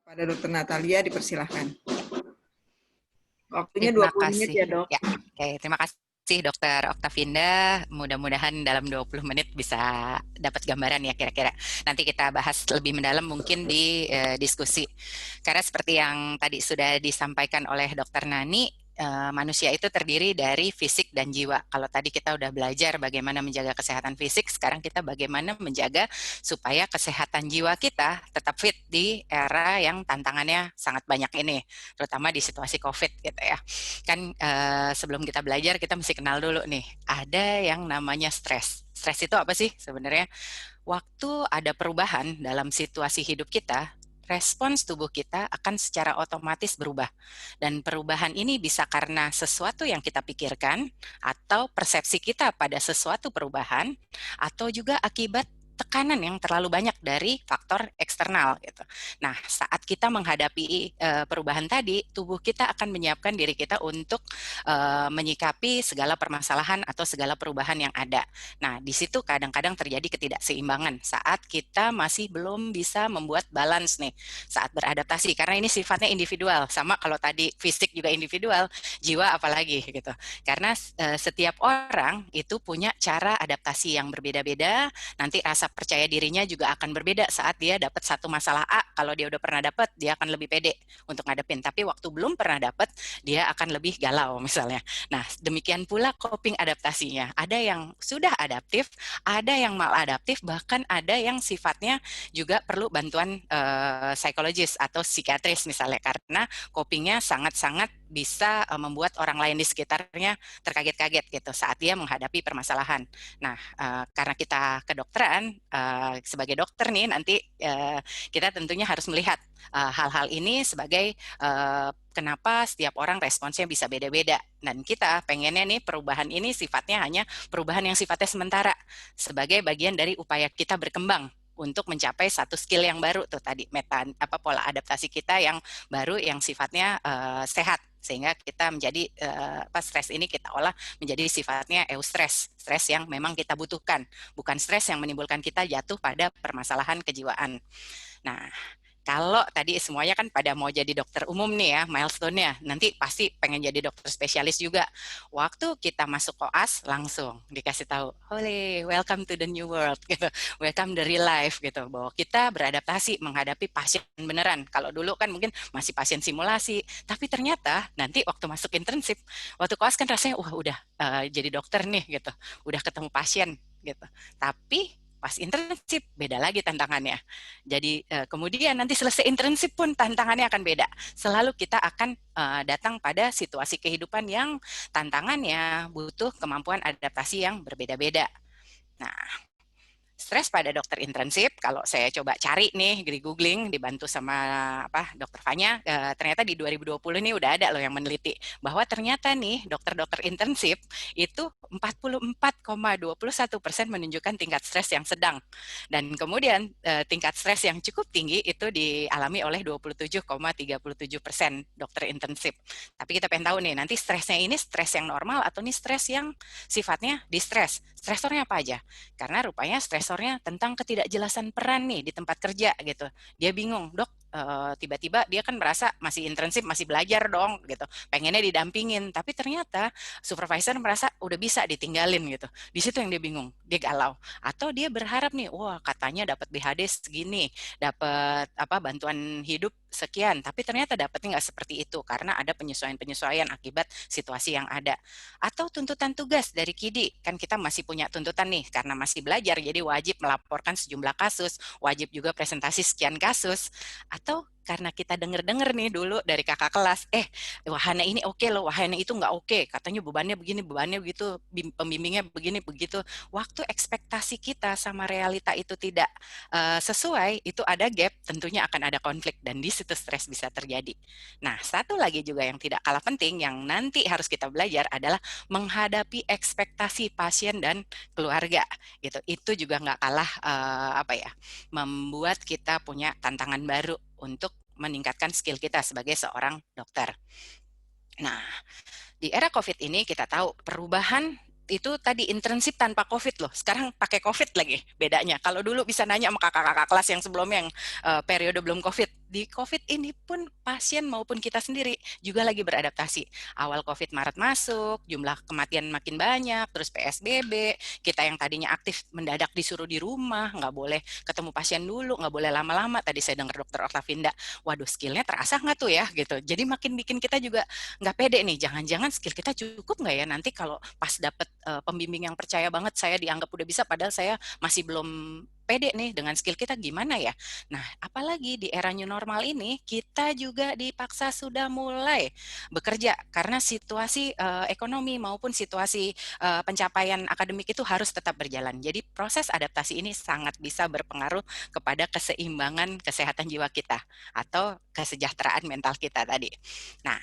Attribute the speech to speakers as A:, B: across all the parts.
A: Pada Dokter Natalia dipersilahkan. Waktunya
B: Terima
A: 20 menit
B: kasih.
A: ya, Dok.
B: Ya, oke. Terima kasih Dokter Oktavinda. Mudah-mudahan dalam 20 menit bisa dapat gambaran ya kira-kira. Nanti kita bahas lebih mendalam mungkin di diskusi. Karena seperti yang tadi sudah disampaikan oleh Dokter Nani, manusia itu terdiri dari fisik dan jiwa. Kalau tadi kita udah belajar bagaimana menjaga kesehatan fisik, sekarang kita bagaimana menjaga supaya kesehatan jiwa kita tetap fit di era yang tantangannya sangat banyak ini, terutama di situasi COVID gitu ya. Kan sebelum kita belajar kita mesti kenal dulu nih, ada yang namanya stres. Stres itu apa sih sebenarnya? Waktu ada perubahan dalam situasi hidup kita, respons tubuh kita akan secara otomatis berubah. Dan perubahan ini bisa karena sesuatu yang kita pikirkan, atau persepsi kita pada sesuatu perubahan, atau juga akibat tekanan yang terlalu banyak dari faktor eksternal gitu. Nah, saat kita menghadapi perubahan tadi, tubuh kita akan menyiapkan diri kita untuk menyikapi segala permasalahan atau segala perubahan yang ada. Nah, di situ kadang-kadang terjadi ketidakseimbangan saat kita masih belum bisa membuat balance nih saat beradaptasi, karena ini sifatnya individual. Sama kalau tadi fisik juga individual, jiwa apalagi gitu. Karena setiap orang itu punya cara adaptasi yang berbeda-beda. Nanti rasa percaya dirinya juga akan berbeda saat dia dapat satu masalah A. Kalau dia udah pernah dapat, dia akan lebih pede untuk ngadepin. Tapi waktu belum pernah dapat, dia akan lebih galau misalnya. Nah, demikian pula coping adaptasinya. Ada yang sudah adaptif, ada yang maladaptif, bahkan ada yang sifatnya juga perlu bantuan psikologis atau psikiatris misalnya, karena copingnya sangat-sangat bisa membuat orang lain di sekitarnya terkaget-kaget gitu saat dia menghadapi permasalahan. Nah, karena kita kedokteran, sebagai dokter nih nanti kita tentunya harus melihat hal-hal ini sebagai kenapa setiap orang responsnya bisa beda-beda. Dan kita pengennya nih perubahan ini sifatnya hanya perubahan yang sifatnya sementara, sebagai bagian dari upaya kita berkembang untuk mencapai satu skill yang baru tuh tadi, pola adaptasi kita yang baru yang sifatnya sehat, sehingga kita menjadi stres ini kita olah menjadi sifatnya eustress, stres yang memang kita butuhkan, bukan stres yang menimbulkan kita jatuh pada permasalahan kejiwaan. Nah, kalau tadi semuanya kan pada mau jadi dokter umum nih ya, milestone-nya. Nanti pasti pengen jadi dokter spesialis juga. Waktu kita masuk koas, langsung dikasih tahu, "Hole, welcome to the new world," gitu. Welcome the real life gitu. Bahwa kita beradaptasi menghadapi pasien beneran. Kalau dulu kan mungkin masih pasien simulasi, tapi ternyata nanti waktu masuk internship, waktu koas kan rasanya wah udah jadi dokter nih gitu. Udah ketemu pasien gitu. Tapi pas internship beda lagi tantangannya. Jadi kemudian nanti selesai internship pun tantangannya akan beda. Selalu kita akan datang pada situasi kehidupan yang tantangannya butuh kemampuan adaptasi yang berbeda-beda. Nah, stres pada dokter internship, kalau saya coba cari nih di googling, dibantu sama dokter Fanya, ternyata di 2020 nih udah ada loh yang meneliti bahwa ternyata nih dokter-dokter internship itu 44,21% menunjukkan tingkat stres yang sedang, dan kemudian tingkat stres yang cukup tinggi itu dialami oleh 27,37% dokter internship. Tapi kita pengen tahu nih, nanti stresnya ini stres yang normal atau nih stres yang sifatnya distress. Stresornya apa aja? Karena rupanya stresornya tentang ketidakjelasan peran nih di tempat kerja gitu. Dia bingung, "Dok, tiba-tiba dia kan merasa masih internship, masih belajar dong gitu. Pengennya didampingin, tapi ternyata supervisor merasa udah bisa ditinggalin gitu. Di situ yang dia bingung, dia galau. Atau dia berharap nih, wah katanya dapat BHD segini, dapat bantuan hidup sekian, tapi ternyata dapatnya nggak seperti itu karena ada penyesuaian-penyesuaian akibat situasi yang ada. Atau tuntutan tugas dari KIDI, kan kita masih punya tuntutan nih karena masih belajar, jadi wajib melaporkan sejumlah kasus, wajib juga presentasi sekian kasus. Atau karena kita denger-denger nih dulu dari kakak kelas, wahana ini oke loh, wahana itu nggak oke, katanya bebannya begini, bebannya begitu, pembimbingnya begini, begitu. Waktu ekspektasi kita sama realita itu tidak sesuai, itu ada gap, tentunya akan ada konflik, dan di situ stres bisa terjadi. Nah, satu lagi juga yang tidak kalah penting, yang nanti harus kita belajar adalah menghadapi ekspektasi pasien dan keluarga, gitu. Itu juga nggak kalah membuat kita punya tantangan baru untuk meningkatkan skill kita sebagai seorang dokter. Nah, di era COVID ini kita tahu perubahan itu tadi internship tanpa COVID loh. Sekarang pakai COVID lagi bedanya. Kalau dulu bisa nanya sama kakak-kakak kelas yang sebelumnya yang periode belum COVID, di COVID ini pun pasien maupun kita sendiri juga lagi beradaptasi. Awal COVID Maret masuk, jumlah kematian makin banyak, terus PSBB, kita yang tadinya aktif mendadak disuruh di rumah, nggak boleh ketemu pasien dulu, nggak boleh lama-lama. Tadi saya dengar dokter Oktavinda, waduh skillnya terasa nggak tuh ya gitu. Jadi makin bikin kita juga nggak pede nih, jangan-jangan skill kita cukup nggak ya nanti kalau pas dapet pembimbing yang percaya banget saya dianggap udah bisa, padahal saya masih belum pede nih dengan skill kita gimana ya. Nah, apalagi di era new normal ini, kita juga dipaksa sudah mulai bekerja karena situasi ekonomi maupun situasi pencapaian akademik itu harus tetap berjalan. Jadi proses adaptasi ini sangat bisa berpengaruh kepada keseimbangan kesehatan jiwa kita atau kesejahteraan mental kita tadi. Nah,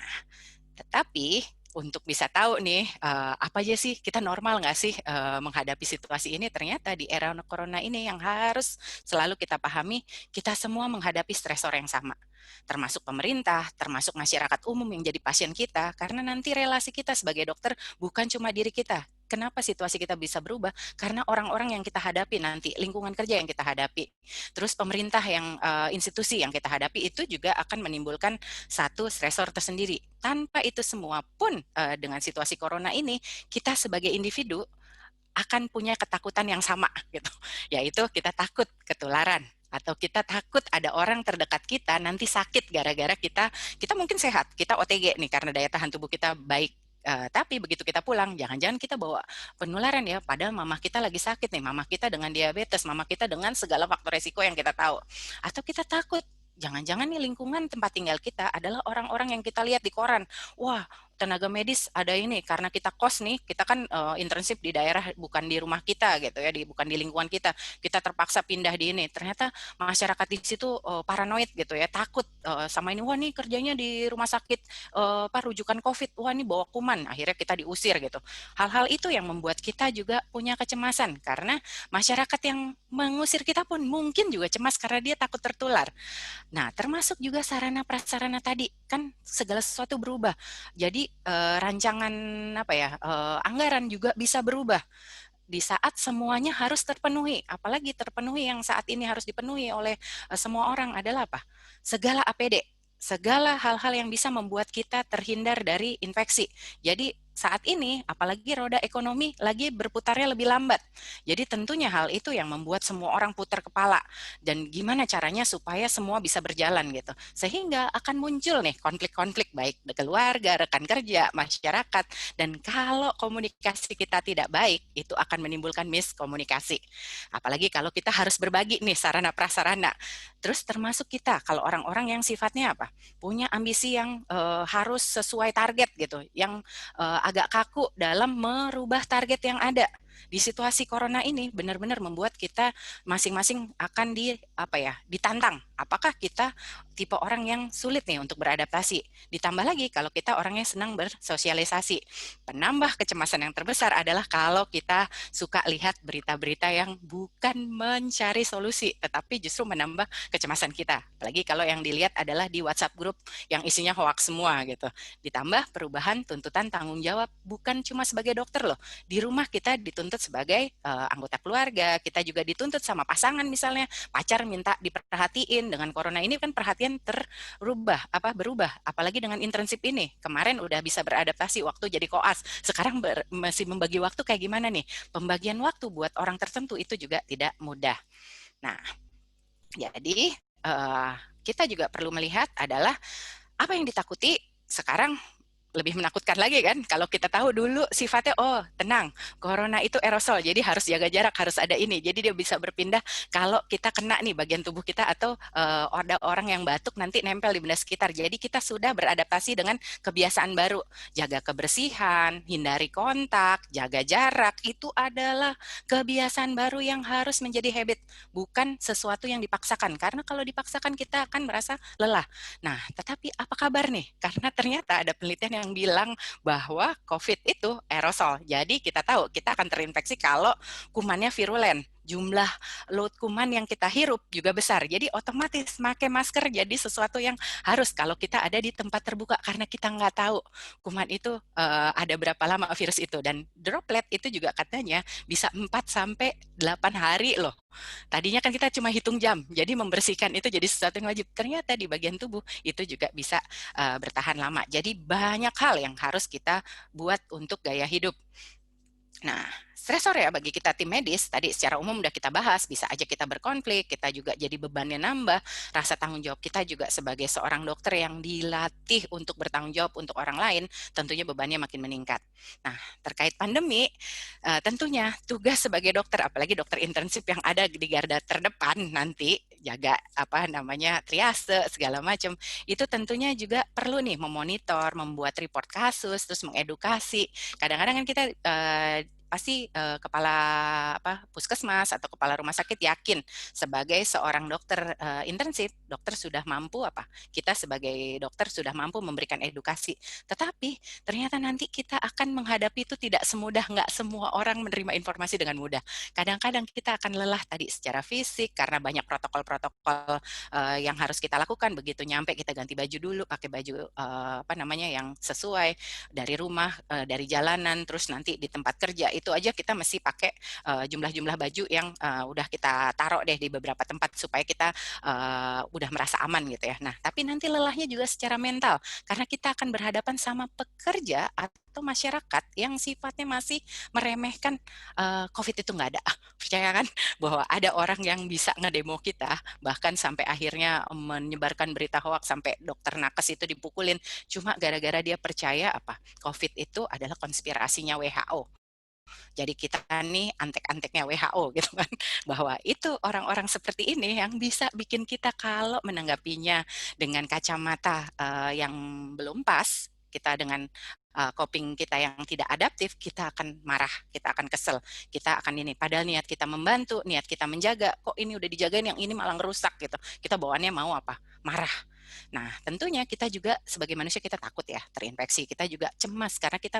B: tetapi untuk bisa tahu nih, apa aja sih kita normal nggak sih menghadapi situasi ini, ternyata di era corona ini yang harus selalu kita pahami, kita semua menghadapi stresor yang sama. Termasuk pemerintah, termasuk masyarakat umum yang jadi pasien kita, karena nanti relasi kita sebagai dokter bukan cuma diri kita. Kenapa situasi kita bisa berubah? Karena orang-orang yang kita hadapi nanti, lingkungan kerja yang kita hadapi, terus pemerintah yang institusi yang kita hadapi itu juga akan menimbulkan satu stresor tersendiri. Tanpa itu semua pun dengan situasi corona ini, kita sebagai individu akan punya ketakutan yang sama gitu. Yaitu kita takut ketularan atau kita takut ada orang terdekat kita nanti sakit gara-gara kita mungkin sehat, kita OTG nih karena daya tahan tubuh kita baik. Tapi begitu kita pulang, jangan-jangan kita bawa penularan ya, padahal mama kita lagi sakit nih, mama kita dengan diabetes, mama kita dengan segala faktor resiko yang kita tahu. Atau kita takut jangan-jangan nih lingkungan tempat tinggal kita adalah orang-orang yang kita lihat di koran. Wah, tenaga medis ada ini karena kita kos nih, kita kan internship di daerah bukan di rumah kita gitu ya, bukan di lingkungan kita terpaksa pindah di ini. Ternyata masyarakat di situ paranoid gitu ya, takut sama ini, wah nih kerjanya di rumah sakit rujukan COVID, wah nih bawa kuman, akhirnya kita diusir gitu. Hal-hal itu yang membuat kita juga punya kecemasan karena masyarakat yang mengusir kita pun mungkin juga cemas karena dia takut tertular. Nah, termasuk juga sarana prasarana tadi, kan segala sesuatu berubah. Jadi rancangan apa ya, anggaran juga bisa berubah di saat semuanya harus terpenuhi. Apalagi terpenuhi yang saat ini harus dipenuhi oleh semua orang adalah apa? Segala APD, segala hal-hal yang bisa membuat kita terhindar dari infeksi. Jadi saat ini, apalagi roda ekonomi lagi berputarnya lebih lambat. Jadi tentunya hal itu yang membuat semua orang putar kepala. Dan gimana caranya supaya semua bisa berjalan gitu. Sehingga akan muncul nih konflik-konflik baik di keluarga, rekan kerja, masyarakat. Dan kalau komunikasi kita tidak baik, itu akan menimbulkan miskomunikasi. Apalagi kalau kita harus berbagi nih sarana prasarana. Terus termasuk kita, kalau orang-orang yang sifatnya apa? Punya ambisi yang harus sesuai target gitu, yang agak kaku dalam merubah target yang ada. Di situasi corona ini benar-benar membuat kita masing-masing akan ditantang. Apakah kita tipe orang yang sulit nih untuk beradaptasi? Ditambah lagi kalau kita orangnya senang bersosialisasi. Penambah kecemasan yang terbesar adalah kalau kita suka lihat berita-berita yang bukan mencari solusi, tetapi justru menambah kecemasan kita. Apalagi kalau yang dilihat adalah di WhatsApp grup yang isinya hoax semua gitu. Ditambah perubahan tuntutan tanggung jawab bukan cuma sebagai dokter loh. Di rumah kita dituntut sebagai anggota keluarga, kita juga dituntut sama pasangan misalnya, pacar minta diperhatiin. Dengan corona ini kan perhatian berubah, apalagi dengan internship ini. Kemarin udah bisa beradaptasi waktu jadi koas, sekarang masih membagi waktu kayak gimana nih? Pembagian waktu buat orang tertentu itu juga tidak mudah. Nah, jadi kita juga perlu melihat adalah apa yang ditakuti sekarang lebih menakutkan lagi kan, kalau kita tahu dulu sifatnya, oh tenang, corona itu aerosol, jadi harus jaga jarak, harus ada ini, jadi dia bisa berpindah kalau kita kena nih bagian tubuh kita atau ada orang yang batuk nanti nempel di benda sekitar. Jadi kita sudah beradaptasi dengan kebiasaan baru, jaga kebersihan, hindari kontak, jaga jarak, itu adalah kebiasaan baru yang harus menjadi habit, bukan sesuatu yang dipaksakan, karena kalau dipaksakan kita akan merasa lelah. Nah, tetapi apa kabar nih? Karena ternyata ada penelitian yang bilang bahwa COVID itu aerosol. Jadi kita tahu kita akan terinfeksi kalau kumannya virulen. jumlah load kuman yang kita hirup juga besar. Jadi otomatis pakai masker jadi sesuatu yang harus kalau kita ada di tempat terbuka karena kita nggak tahu kuman itu ada berapa lama virus itu. Dan droplet itu juga katanya bisa 4 sampai 8 hari loh. Tadinya kan kita cuma hitung jam, jadi membersihkan itu jadi sesuatu yang wajib. Ternyata di bagian tubuh itu juga bisa bertahan lama. Jadi banyak hal yang harus kita buat untuk gaya hidup. Nah, stresor ya bagi kita tim medis, tadi secara umum udah kita bahas, bisa aja kita berkonflik, kita juga jadi bebannya nambah, rasa tanggung jawab kita juga sebagai seorang dokter yang dilatih untuk bertanggung jawab untuk orang lain, tentunya bebannya makin meningkat. Nah, terkait pandemi, tentunya tugas sebagai dokter, apalagi dokter intensif yang ada di garda terdepan nanti, jaga apa namanya triase segala macam, itu tentunya juga perlu nih memonitor, membuat report kasus, terus mengedukasi. Kadang-kadang kan kita pasti kepala puskesmas atau kepala rumah sakit yakin sebagai seorang dokter intensif, dokter sudah mampu kita sebagai dokter sudah mampu memberikan edukasi. Tetapi ternyata nanti kita akan menghadapi itu tidak semudah, nggak semua orang menerima informasi dengan mudah. Kadang-kadang kita akan lelah tadi secara fisik karena banyak protokol-protokol yang harus kita lakukan. Begitu nyampe kita ganti baju dulu, pakai baju yang sesuai dari rumah, dari jalanan, terus nanti di tempat kerja itu aja kita mesti pakai jumlah-jumlah baju yang udah kita taruh deh di beberapa tempat supaya kita udah merasa aman gitu ya. Nah, tapi nanti lelahnya juga secara mental karena kita akan berhadapan sama pekerja atau masyarakat yang sifatnya masih meremehkan COVID itu nggak ada. Percaya kan bahwa ada orang yang bisa ngedemo kita, bahkan sampai akhirnya menyebarkan berita hoax sampai dokter nakes itu dipukulin cuma gara-gara dia percaya COVID itu adalah konspirasinya WHO. Jadi kita nih antek-anteknya WHO gitu kan, bahwa itu orang-orang seperti ini yang bisa bikin kita kalau menanggapinya dengan kacamata yang belum pas, kita dengan coping kita yang tidak adaptif, kita akan marah, kita akan kesel, kita akan ini. Padahal niat kita membantu, niat kita menjaga, kok ini udah dijagain, yang ini malah ngerusak gitu. Kita bawaannya mau marah. Nah, tentunya kita juga sebagai manusia kita takut ya terinfeksi. Kita juga cemas karena kita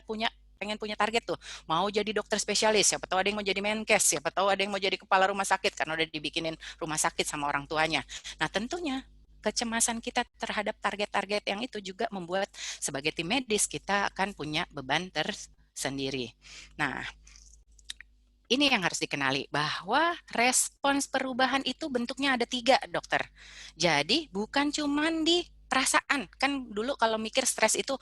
B: pengen punya target tuh. Mau jadi dokter spesialis, siapa tahu ada yang mau jadi menkes, siapa tahu ada yang mau jadi kepala rumah sakit karena udah dibikinin rumah sakit sama orang tuanya. Nah, tentunya kecemasan kita terhadap target-target yang itu juga membuat sebagai tim medis kita akan punya beban tersendiri. Nah, ini yang harus dikenali bahwa respons perubahan itu bentuknya ada 3, dokter. Jadi bukan cuma di perasaan. Kan dulu kalau mikir stres itu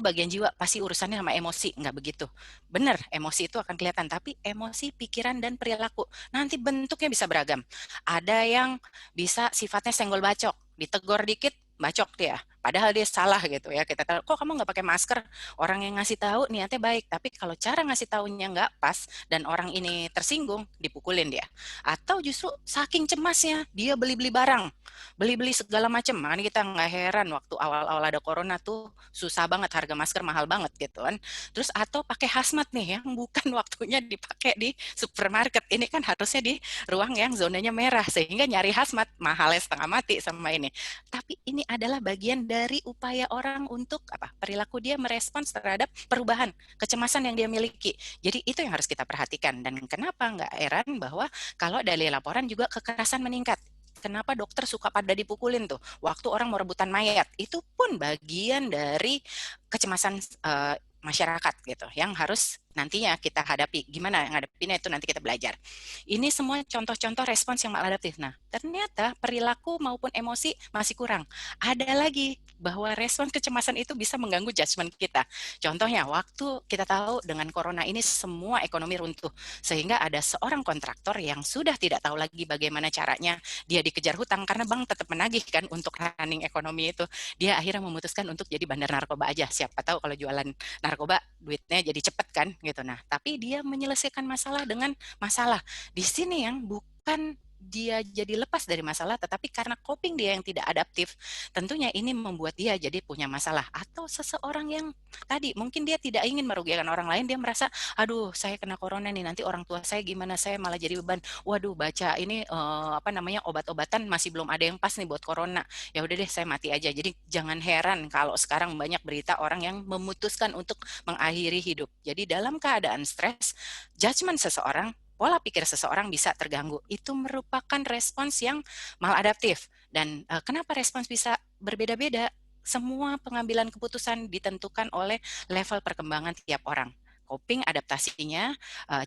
B: bagian jiwa, pasti urusannya sama emosi. Nggak begitu. Benar, emosi itu akan kelihatan. Tapi emosi, pikiran, dan perilaku. Nanti bentuknya bisa beragam. Ada yang bisa sifatnya senggol bacok. Ditegur dikit, bacok dia. Padahal dia salah gitu ya. Kita tahu, kok kamu nggak pakai masker? Orang yang ngasih tahu niatnya baik. Tapi kalau cara ngasih tahunya nggak pas, dan orang ini tersinggung, dipukulin dia. Atau justru saking cemasnya, dia beli-beli barang. Beli-beli segala macam. Makanya kita nggak heran waktu awal-awal ada corona tuh susah banget, harga masker mahal banget gitu kan. Terus atau pakai hazmat nih yang bukan waktunya dipakai di supermarket. Ini kan harusnya di ruang yang zonanya merah. Sehingga nyari hazmat mahalnya setengah mati sama ini. Tapi ini adalah bagian dari upaya orang untuk perilaku dia merespons terhadap perubahan, kecemasan yang dia miliki. Jadi itu yang harus kita perhatikan. Dan kenapa nggak heran bahwa kalau dari laporan juga kekerasan meningkat. Kenapa dokter suka pada dipukulin tuh waktu orang mau rebutan mayat? Itu pun bagian dari kecemasan masyarakat gitu yang harus nantinya kita hadapi. Gimana ngadepinnya itu nanti kita belajar. Ini semua contoh-contoh respons yang maladaptif. Nah, ternyata perilaku maupun emosi masih kurang. Ada lagi bahwa respons kecemasan itu bisa mengganggu judgement kita. Contohnya, waktu kita tahu dengan corona ini semua ekonomi runtuh. Sehingga ada seorang kontraktor yang sudah tidak tahu lagi bagaimana caranya dia dikejar hutang karena bank tetap menagih kan untuk running ekonomi itu. Dia akhirnya memutuskan untuk jadi bandar narkoba aja. Siapa tahu kalau jualan narkoba duitnya jadi cepet kan gitu. Nah, tapi dia menyelesaikan masalah dengan masalah. Di sini yang bukan dia jadi lepas dari masalah, tetapi karena coping dia yang tidak adaptif, tentunya ini membuat dia jadi punya masalah. Atau seseorang yang tadi mungkin dia tidak ingin merugikan orang lain, dia merasa, aduh saya kena corona nih, nanti orang tua saya gimana, saya malah jadi beban. Waduh, baca ini obat-obatan masih belum ada yang pas nih buat corona. Ya udah deh, saya mati aja. Jadi jangan heran kalau sekarang banyak berita orang yang memutuskan untuk mengakhiri hidup. Jadi dalam keadaan stres, judgement seseorang pola pikir seseorang bisa terganggu. Itu merupakan respons yang maladaptif. Dan kenapa respons bisa berbeda-beda? Semua pengambilan keputusan ditentukan oleh level perkembangan tiap orang. Coping adaptasinya,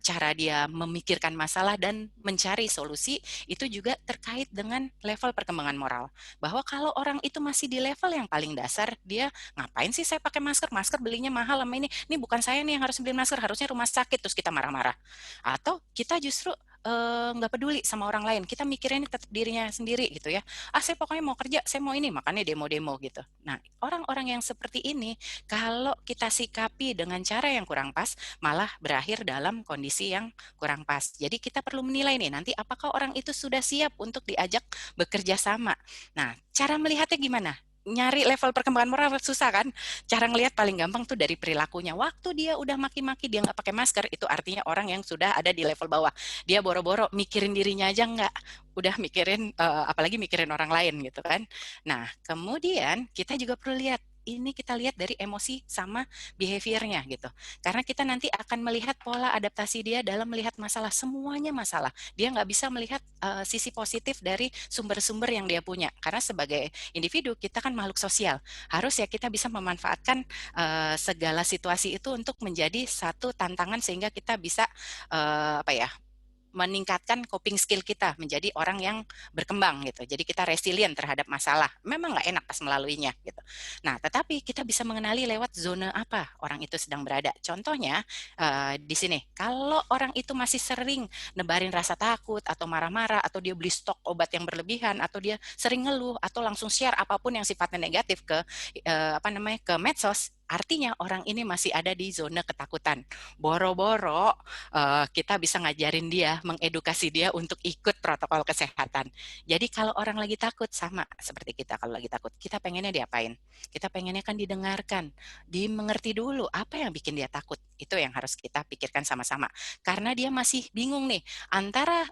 B: cara dia memikirkan masalah dan mencari solusi itu juga terkait dengan level perkembangan moral. Bahwa kalau orang itu masih di level yang paling dasar, dia ngapain sih saya pakai masker? Masker belinya mahal sama ini bukan saya nih yang harus beli masker, harusnya rumah sakit, terus kita marah-marah. Atau kita justru nggak peduli sama orang lain, kita mikirin tetap dirinya sendiri gitu ya. Saya pokoknya mau kerja, saya mau ini, makanya demo-demo gitu. Nah, orang-orang yang seperti ini kalau kita sikapi dengan cara yang kurang pas, malah berakhir dalam kondisi yang kurang pas. Jadi kita perlu menilai nih nanti apakah orang itu sudah siap untuk diajak bekerja sama. Nah, cara melihatnya gimana? Nyari level perkembangan moral susah kan? Cara ngelihat paling gampang tuh dari perilakunya. Waktu dia udah maki-maki, dia nggak pakai masker, itu artinya orang yang sudah ada di level bawah. Dia boro-boro mikirin dirinya aja nggak, udah mikirin apalagi mikirin orang lain gitu kan. Nah, kemudian kita juga perlu lihat ini, kita lihat dari emosi sama behaviornya gitu. Karena kita nanti akan melihat pola adaptasi dia dalam melihat masalah, semuanya masalah. Dia nggak bisa melihat sisi positif dari sumber-sumber yang dia punya. Karena sebagai individu kita kan makhluk sosial. Harus ya kita bisa memanfaatkan segala situasi itu untuk menjadi satu tantangan sehingga kita bisa apa ya, meningkatkan coping skill kita menjadi orang yang berkembang gitu. Jadi kita resilient terhadap masalah. Memang nggak enak pas melaluinya gitu. Nah, tetapi kita bisa mengenali lewat zona apa orang itu sedang berada. Contohnya di sini, kalau orang itu masih sering nebarin rasa takut atau marah-marah atau dia beli stok obat yang berlebihan atau dia sering ngeluh atau langsung share apapun yang sifatnya negatif ke ke medsos, artinya orang ini masih ada di zona ketakutan. Boro-boro kita bisa ngajarin dia, mengedukasi dia untuk ikut protokol kesehatan. Jadi kalau orang lagi takut, sama seperti kita kalau lagi takut, kita pengennya diapain? Kita pengennya kan didengarkan, dimengerti dulu apa yang bikin dia takut. Itu yang harus kita pikirkan sama-sama. Karena dia masih bingung nih antara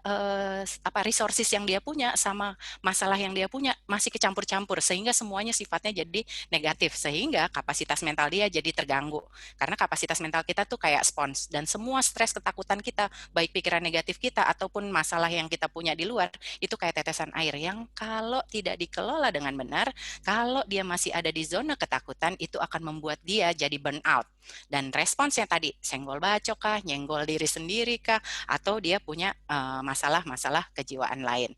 B: resources yang dia punya sama masalah yang dia punya masih kecampur-campur sehingga semuanya sifatnya jadi negatif sehingga kapasitas mental dia jadi terganggu. Karena kapasitas mental kita tuh kayak spons dan semua stres ketakutan kita, baik pikiran negatif kita ataupun masalah yang kita punya di luar, itu kayak tetesan air yang kalau tidak dikelola dengan benar, kalau dia masih ada di zona ketakutan, itu akan membuat dia jadi burnout. Dan responsnya tadi, senggol bacok kah, nyenggol diri sendiri kah, atau dia punya masalah-masalah kejiwaan lain.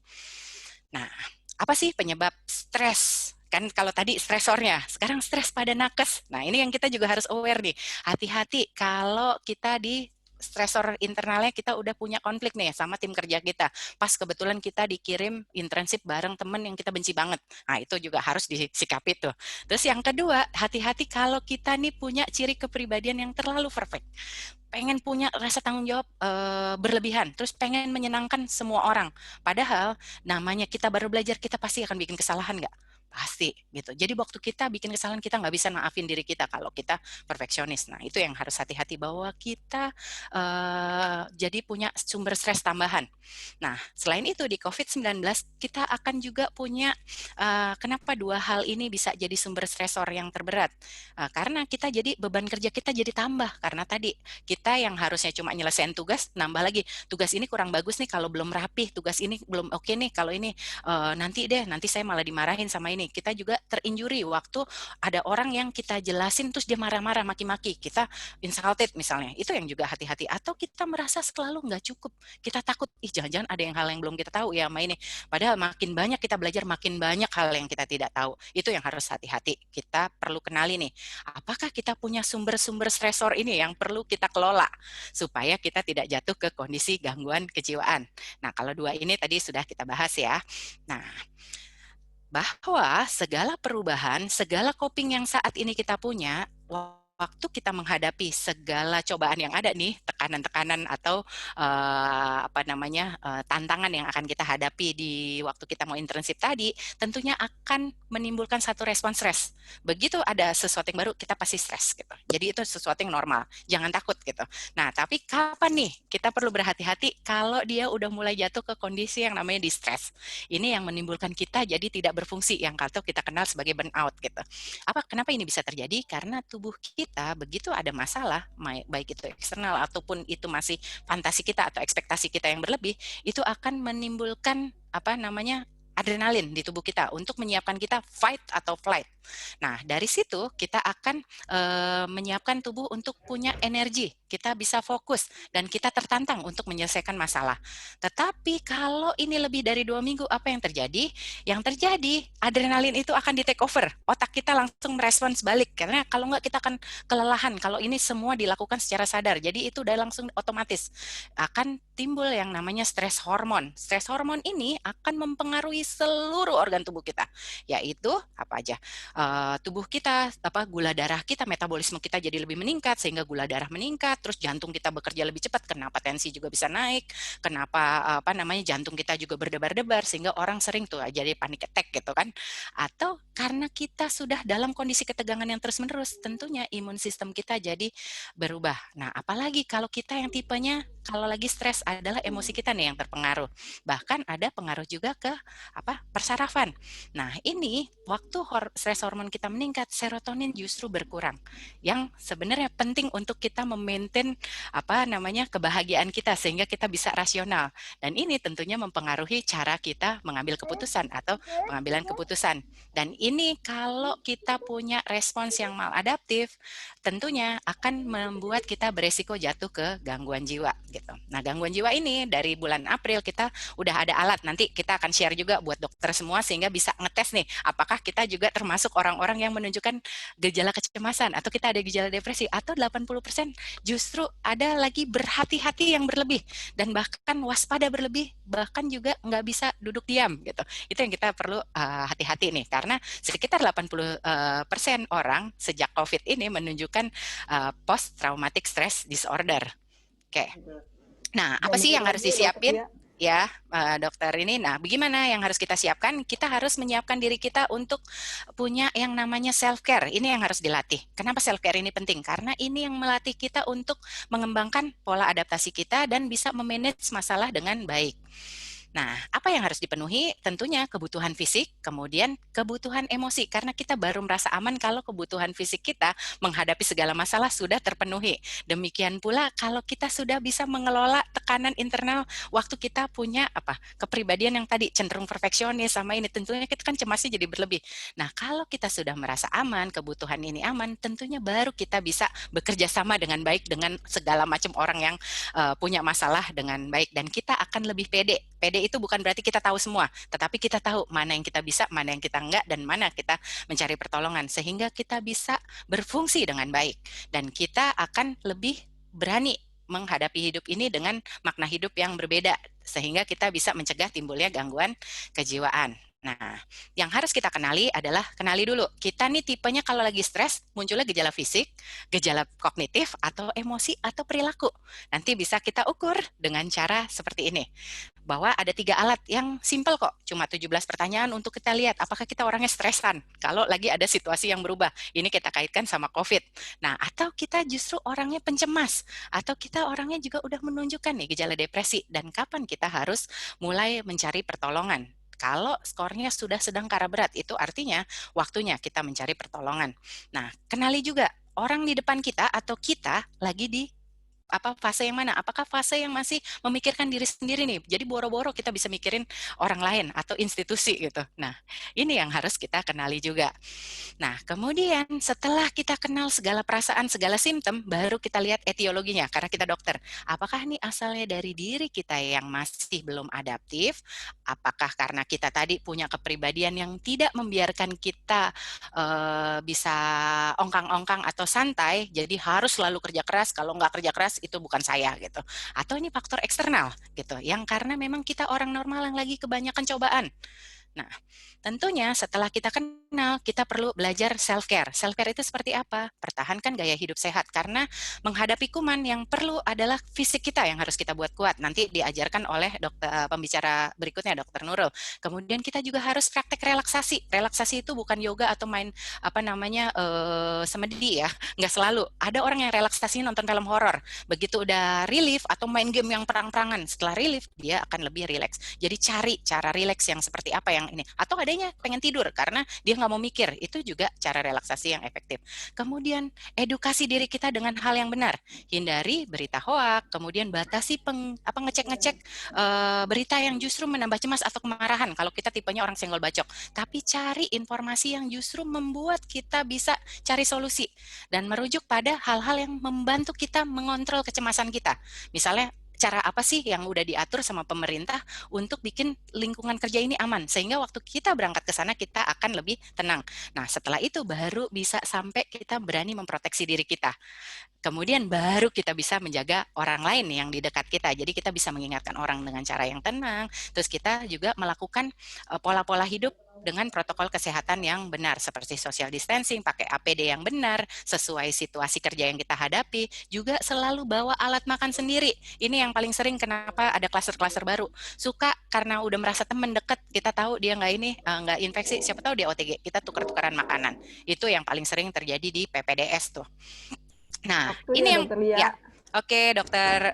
B: Nah, apa sih penyebab stres? Kan kalau tadi stresornya, sekarang stres pada nakes. Nah, ini yang kita juga harus aware nih. Hati-hati kalau kita di stresor internalnya kita udah punya konflik nih sama tim kerja kita. Pas kebetulan kita dikirim internship bareng temen yang kita benci banget. Nah, itu juga harus disikapi tuh. Terus yang kedua, hati-hati kalau kita nih punya ciri kepribadian yang terlalu perfect. Pengen punya rasa tanggung jawab berlebihan, terus pengen menyenangkan semua orang. Padahal namanya kita baru belajar, kita pasti akan bikin kesalahan nggak? Pasti gitu. Jadi waktu kita bikin kesalahan kita nggak bisa maafin diri kita kalau kita perfeksionis. Nah itu yang harus hati-hati bahwa kita jadi punya sumber stres tambahan. Nah selain itu di COVID-19 kita akan juga punya kenapa dua hal ini bisa jadi sumber stresor yang terberat? Karena kita jadi beban kerja kita jadi tambah karena tadi kita yang harusnya cuma nyelesain tugas nambah lagi tugas ini kurang bagus nih kalau belum rapih, tugas ini belum oke nih kalau ini nanti saya malah dimarahin sama ini. Kita juga terinjuri waktu ada orang yang kita jelasin terus dia marah-marah maki-maki, kita insulted misalnya, itu yang juga hati-hati. Atau kita merasa selalu nggak cukup, kita takut jangan-jangan ada hal yang belum kita tahu ya sama ini, padahal makin banyak kita belajar makin banyak hal yang kita tidak tahu. Itu yang harus hati-hati, kita perlu kenali nih apakah kita punya sumber-sumber stresor ini yang perlu kita kelola supaya kita tidak jatuh ke kondisi gangguan kejiwaan. Nah, kalau dua ini tadi sudah kita bahas ya. Nah, bahwa segala perubahan, segala coping yang saat ini kita punya, waktu kita menghadapi segala cobaan yang ada nih, tekanan-tekanan atau tantangan yang akan kita hadapi di waktu kita mau internship tadi, tentunya akan menimbulkan satu respons stres. Begitu ada sesuatu yang baru, kita pasti stres gitu. Jadi itu sesuatu yang normal, jangan takut gitu. Nah, tapi kapan nih kita perlu berhati-hati kalau dia udah mulai jatuh ke kondisi yang namanya distress. Ini yang menimbulkan kita jadi tidak berfungsi, yang kita kenal sebagai burnout gitu. Kenapa ini bisa terjadi? Karena tubuh kita kita, begitu ada masalah, baik itu eksternal ataupun itu masih fantasi kita atau ekspektasi kita yang berlebih, itu akan menimbulkan adrenalin di tubuh kita untuk menyiapkan kita fight atau flight. Nah, dari situ kita akan menyiapkan tubuh untuk punya energi, kita bisa fokus dan kita tertantang untuk menyelesaikan masalah. Tetapi kalau ini lebih dari 2 minggu, apa yang terjadi? Yang terjadi, adrenalin itu akan di take over. Otak kita langsung merespons balik, karena kalau nggak kita akan kelelahan. Kalau ini semua dilakukan secara sadar, jadi itu udah langsung otomatis. Akan timbul yang namanya stres hormon. Stres hormon ini akan mempengaruhi seluruh organ tubuh kita, yaitu apa aja? Tubuh kita, gula darah kita, metabolisme kita jadi lebih meningkat, sehingga gula darah meningkat, terus jantung kita bekerja lebih cepat, kenapa tensi juga bisa naik, kenapa jantung kita juga berdebar-debar, sehingga orang sering tuh jadi panic attack gitu kan. Atau karena kita sudah dalam kondisi ketegangan yang terus-menerus, tentunya imun sistem kita jadi berubah. Nah, apalagi kalau kita yang tipenya kalau lagi stres adalah emosi kita nih yang terpengaruh. Bahkan ada pengaruh juga ke persarafan. Nah, ini waktu stres hormon kita meningkat, serotonin justru berkurang. Yang sebenarnya penting untuk kita memaintain kebahagiaan kita sehingga kita bisa rasional. Dan ini tentunya mempengaruhi cara kita mengambil keputusan atau pengambilan keputusan. Dan ini kalau kita punya respons yang maladaptif, tentunya akan membuat kita beresiko jatuh ke gangguan jiwa gitu. Nah, gangguan jiwa ini dari bulan April kita udah ada alat, nanti kita akan share juga buat dokter semua sehingga bisa ngetes nih apakah kita juga termasuk orang-orang yang menunjukkan gejala kecemasan atau kita ada gejala depresi, atau 80% justru ada lagi berhati-hati yang berlebih dan bahkan waspada berlebih, bahkan juga nggak bisa duduk diam gitu. Itu yang kita perlu hati-hati nih, karena sekitar 80% orang sejak COVID ini menunjukkan post traumatic stress disorder. Oke. Nah, apa sih yang harus disiapin? Ya, dokter ini. Nah, bagaimana yang harus kita siapkan? Kita harus menyiapkan diri kita untuk punya yang namanya self-care. Ini yang harus dilatih. Kenapa self-care ini penting? Karena ini yang melatih kita untuk mengembangkan pola adaptasi kita dan bisa memanage masalah dengan baik. Nah, apa yang harus dipenuhi? Tentunya kebutuhan fisik, kemudian kebutuhan emosi. Karena kita baru merasa aman kalau kebutuhan fisik kita menghadapi segala masalah sudah terpenuhi. Demikian pula kalau kita sudah bisa mengelola tekanan internal waktu kita punya kepribadian yang tadi cenderung perfeksionis sama ini, tentunya kita kan cemasnya jadi berlebih. Nah, kalau kita sudah merasa aman, kebutuhan ini aman, tentunya baru kita bisa bekerja sama dengan baik dengan segala macam orang yang punya masalah dengan baik, dan kita akan lebih pede. Pede itu bukan berarti kita tahu semua, tetapi kita tahu mana yang kita bisa, mana yang kita enggak, dan mana kita mencari pertolongan, sehingga kita bisa berfungsi dengan baik. Dan kita akan lebih berani menghadapi hidup ini dengan makna hidup yang berbeda, sehingga kita bisa mencegah timbulnya gangguan kejiwaan. Nah, yang harus kita kenali dulu, kita nih tipenya kalau lagi stres, munculnya gejala fisik, gejala kognitif, atau emosi, atau perilaku. Nanti bisa kita ukur dengan cara seperti ini. Bahwa ada 3 alat yang simple kok, cuma 17 pertanyaan untuk kita lihat apakah kita orangnya stresan kalau lagi ada situasi yang berubah. Ini kita kaitkan sama COVID. Nah, atau kita justru orangnya pencemas, atau kita orangnya juga udah menunjukkan nih gejala depresi, dan kapan kita harus mulai mencari pertolongan. Kalau skornya sudah sedang ke arah berat, itu artinya waktunya kita mencari pertolongan. Nah, kenali juga orang di depan kita atau kita lagi di fase yang mana? Apakah fase yang masih memikirkan diri sendiri nih? Jadi boro-boro kita bisa mikirin orang lain atau institusi gitu. Nah, ini yang harus kita kenali juga. Nah, kemudian setelah kita kenal segala perasaan, segala simptom, baru kita lihat etiologinya, karena kita dokter. Apakah ini asalnya dari diri kita yang masih belum adaptif? Apakah karena kita tadi punya kepribadian yang tidak membiarkan kita bisa ongkang-ongkang atau santai, jadi harus selalu kerja keras, kalau nggak kerja keras itu bukan saya gitu. Atau ini faktor eksternal gitu, yang karena memang kita orang normal yang lagi kebanyakan cobaan. Nah, tentunya setelah kita kenal, kita perlu belajar self-care. Self-care itu seperti apa? Pertahankan gaya hidup sehat, karena menghadapi kuman yang perlu adalah fisik kita yang harus kita buat kuat. Nanti diajarkan oleh pembicara berikutnya, Dr. Nurul. Kemudian kita juga harus praktek relaksasi. Relaksasi itu bukan yoga atau main semedi ya. Nggak selalu. Ada orang yang relaksasi nonton film horor. Begitu udah relief atau main game yang perang-perangan, setelah relief, dia akan lebih rileks. Jadi cari cara rileks yang seperti apa yang yang ini, atau adanya pengen tidur karena dia nggak mau mikir, itu juga cara relaksasi yang efektif. Kemudian edukasi diri kita dengan hal yang benar, hindari berita hoak, kemudian batasi ngecek-ngecek berita yang justru menambah cemas atau kemarahan kalau kita tipenya orang senggol bacok, tapi cari informasi yang justru membuat kita bisa cari solusi dan merujuk pada hal-hal yang membantu kita mengontrol kecemasan kita. Misalnya, cara apa sih yang udah diatur sama pemerintah untuk bikin lingkungan kerja ini aman, sehingga waktu kita berangkat ke sana kita akan lebih tenang. Nah, setelah itu baru bisa sampai kita berani memproteksi diri kita. Kemudian baru kita bisa menjaga orang lain yang di dekat kita. Jadi kita bisa mengingatkan orang dengan cara yang tenang. Terus kita juga melakukan pola-pola hidup dengan protokol kesehatan yang benar, seperti social distancing, pakai APD yang benar, sesuai situasi kerja yang kita hadapi. Juga selalu bawa alat makan sendiri. Ini yang paling sering kenapa ada klaster-klaster baru. Suka karena udah merasa temen deket, kita tahu dia nggak infeksi, siapa tahu dia OTG, kita tukar-tukaran makanan. Itu yang paling sering terjadi di PPDS tuh. Nah,
C: Waktu
B: ini
C: ya,
B: yang
C: Dokter Lia.
B: ya. Oke, dokter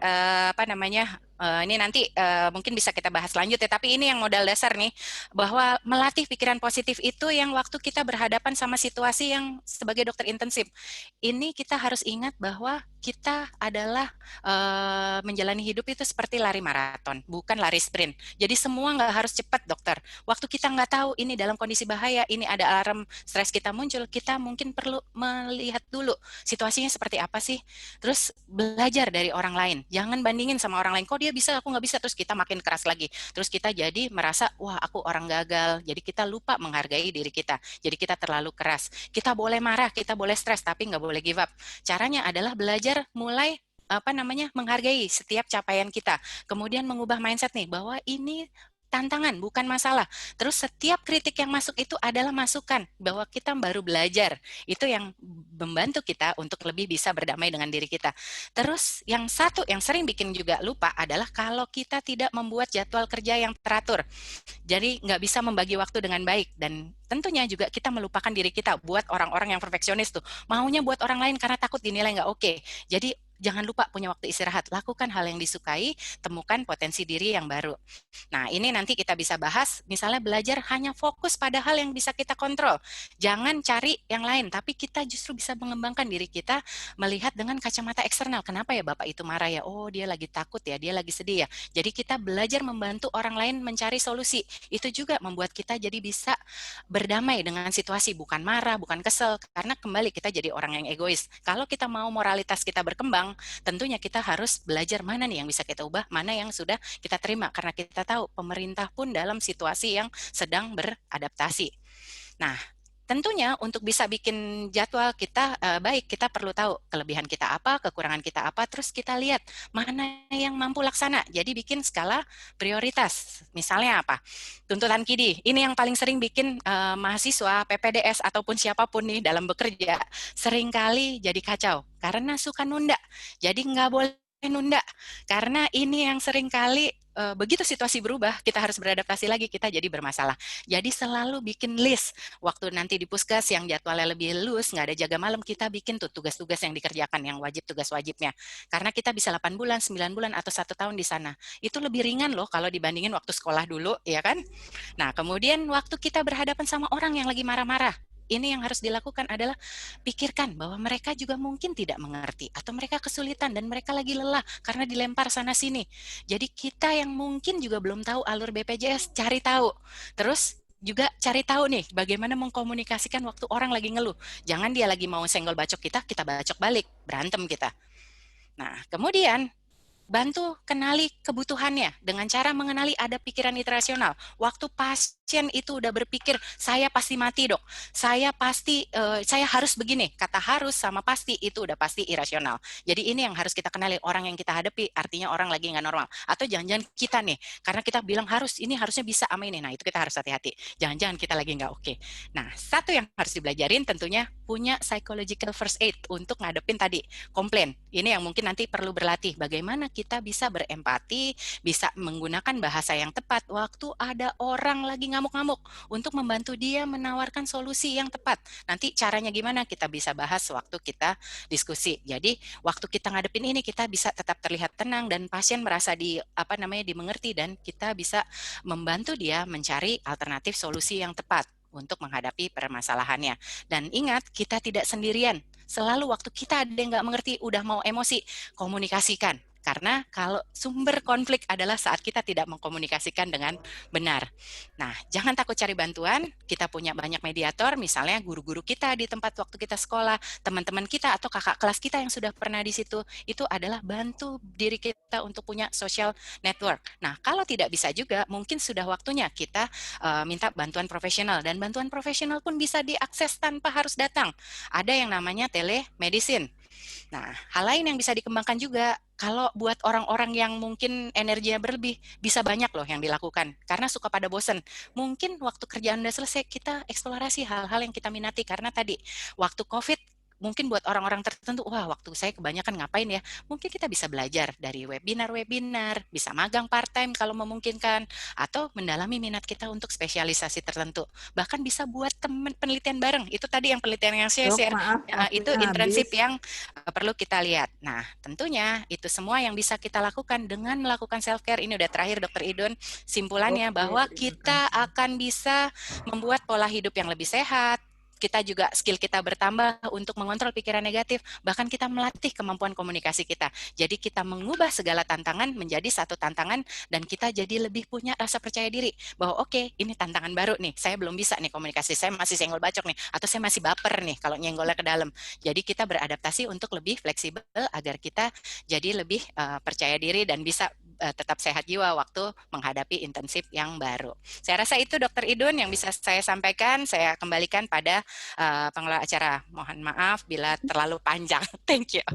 B: ini nanti mungkin bisa kita bahas lanjut ya, tapi ini yang modal dasar nih, bahwa melatih pikiran positif itu yang waktu kita berhadapan sama situasi yang sebagai dokter intensif. Ini kita harus ingat bahwa kita adalah menjalani hidup itu seperti lari maraton, bukan lari sprint. Jadi semua nggak harus cepat, dokter. Waktu kita nggak tahu ini dalam kondisi bahaya, ini ada alarm stres kita muncul, kita mungkin perlu melihat dulu situasinya seperti apa sih. Terus belajar dari orang lain, jangan bandingin sama orang lain, kok dia bisa aku nggak bisa, terus kita makin keras lagi, terus kita jadi merasa wah aku orang gagal, jadi kita lupa menghargai diri kita, jadi kita terlalu keras. Kita boleh marah, kita boleh stres, tapi nggak boleh give up. Caranya adalah belajar mulai menghargai setiap capaian kita, kemudian mengubah mindset nih bahwa ini tantangan, bukan masalah. Terus setiap kritik yang masuk itu adalah masukan, bahwa kita baru belajar. Itu yang membantu kita untuk lebih bisa berdamai dengan diri kita. Terus yang satu yang sering bikin juga lupa adalah kalau kita tidak membuat jadwal kerja yang teratur. Jadi nggak bisa membagi waktu dengan baik. Dan tentunya juga kita melupakan diri kita. Buat orang-orang yang perfeksionis tuh, maunya buat orang lain karena takut dinilai nggak oke. Jadi jangan lupa punya waktu istirahat, lakukan hal yang disukai, temukan potensi diri yang baru. Nah, ini nanti kita bisa bahas, misalnya belajar hanya fokus pada hal yang bisa kita kontrol. Jangan cari yang lain, tapi kita justru bisa mengembangkan diri kita, melihat dengan kacamata eksternal. Kenapa ya Bapak itu marah ya? Oh, dia lagi takut ya, dia lagi sedih ya. Jadi kita belajar membantu orang lain mencari solusi. Itu juga membuat kita jadi bisa berdamai dengan situasi, bukan marah, bukan kesel, karena kembali kita jadi orang yang egois. Kalau kita mau moralitas kita berkembang, tentunya kita harus belajar mana nih yang bisa kita ubah, mana yang sudah kita terima, karena kita tahu pemerintah pun dalam situasi yang sedang beradaptasi. Nah, tentunya untuk bisa bikin jadwal kita baik, kita perlu tahu kelebihan kita apa, kekurangan kita apa, terus kita lihat mana yang mampu laksana. Jadi bikin skala prioritas. Misalnya apa? Tuntutan KIDI. Ini yang paling sering bikin mahasiswa, PPDS, ataupun siapapun nih dalam bekerja, seringkali jadi kacau karena suka nunda. Jadi nggak boleh nunda, karena ini yang seringkali begitu situasi berubah, kita harus beradaptasi lagi, kita jadi bermasalah. Jadi selalu bikin list. Waktu nanti di puskes yang jadwalnya lebih loose, nggak ada jaga malam, kita bikin tuh tugas-tugas yang dikerjakan, yang wajib, tugas wajibnya. Karena kita bisa 8 bulan, 9 bulan, atau 1 tahun di sana. Itu lebih ringan loh kalau dibandingin waktu sekolah dulu, ya kan? Nah, kemudian waktu kita berhadapan sama orang yang lagi marah-marah, ini yang harus dilakukan adalah pikirkan bahwa mereka juga mungkin tidak mengerti, atau mereka kesulitan dan mereka lagi lelah karena dilempar sana-sini. Jadi kita yang mungkin juga belum tahu alur BPJS, cari tahu. Terus juga cari tahu nih bagaimana mengkomunikasikan waktu orang lagi ngeluh. Jangan dia lagi mau senggol bacok kita bacok balik, berantem kita. Nah, kemudian bantu kenali kebutuhannya dengan cara mengenali ada pikiran irasional. Waktu pasien itu udah berpikir, saya pasti mati dok, saya harus begini, kata harus sama pasti itu udah pasti irasional. Jadi ini yang harus kita kenali, orang yang kita hadapi artinya orang lagi nggak normal. Atau jangan-jangan kita nih, karena kita bilang harus, ini harusnya bisa sama ini, nah itu kita harus hati-hati. Jangan-jangan kita lagi nggak oke. Nah, satu yang harus dibelajarin tentunya punya psychological first aid untuk ngadepin tadi komplain. Ini yang mungkin nanti perlu berlatih, bagaimana kita bisa berempati, bisa menggunakan bahasa yang tepat waktu ada orang lagi ngamuk-ngamuk untuk membantu dia menawarkan solusi yang tepat. Nanti caranya gimana kita bisa bahas waktu kita diskusi. Jadi waktu kita ngadepin ini kita bisa tetap terlihat tenang dan pasien merasa dimengerti dan kita bisa membantu dia mencari alternatif solusi yang tepat untuk menghadapi permasalahannya. Dan ingat, kita tidak sendirian. Selalu waktu kita ada yang nggak mengerti, udah mau emosi, komunikasikan. Karena kalau sumber konflik adalah saat kita tidak mengkomunikasikan dengan benar. Nah, jangan takut cari bantuan. Kita punya banyak mediator, misalnya guru-guru kita di tempat waktu kita sekolah, teman-teman kita atau kakak kelas kita yang sudah pernah di situ. Itu adalah bantu diri kita untuk punya social network. Nah, kalau tidak bisa juga, mungkin sudah waktunya kita minta bantuan profesional. Dan bantuan profesional pun bisa diakses tanpa harus datang. Ada yang namanya telemedicine. Nah, hal lain yang bisa dikembangkan juga, kalau buat orang-orang yang mungkin energinya berlebih, bisa banyak loh yang dilakukan. Karena suka pada bosen. Mungkin waktu kerjaan udah selesai, kita eksplorasi hal-hal yang kita minati. Karena tadi, waktu COVID, mungkin buat orang-orang tertentu, wah waktu saya kebanyakan ngapain ya? Mungkin kita bisa belajar dari webinar-webinar, bisa magang part-time kalau memungkinkan, atau mendalami minat kita untuk spesialisasi tertentu. Bahkan bisa buat teman penelitian bareng. Itu tadi yang penelitian yang saya
A: Dok,
B: share.
A: maaf,
B: Itu
A: waktunya habis.
B: internship yang perlu kita lihat. Nah, tentunya itu semua yang bisa kita lakukan dengan melakukan self-care. Ini udah terakhir, Dokter Idun. Simpulannya
A: Oke,
B: bahwa
A: terima
B: kita
A: kasih.
B: akan bisa membuat pola hidup yang lebih sehat, kita juga skill kita bertambah untuk mengontrol pikiran negatif, bahkan kita melatih kemampuan komunikasi kita. Jadi kita mengubah segala tantangan menjadi satu tantangan dan kita jadi lebih punya rasa percaya diri bahwa oke, ini tantangan baru nih, saya belum bisa nih komunikasi, saya masih senggol bacok nih, atau saya masih baper nih kalau nyenggolnya ke dalam. Jadi kita beradaptasi untuk lebih fleksibel agar kita jadi lebih percaya diri dan bisa tetap sehat jiwa waktu menghadapi intensif yang baru. Saya rasa itu Dokter Idun yang bisa saya sampaikan. Saya kembalikan pada pengelola acara. Mohon maaf bila terlalu panjang. Thank you.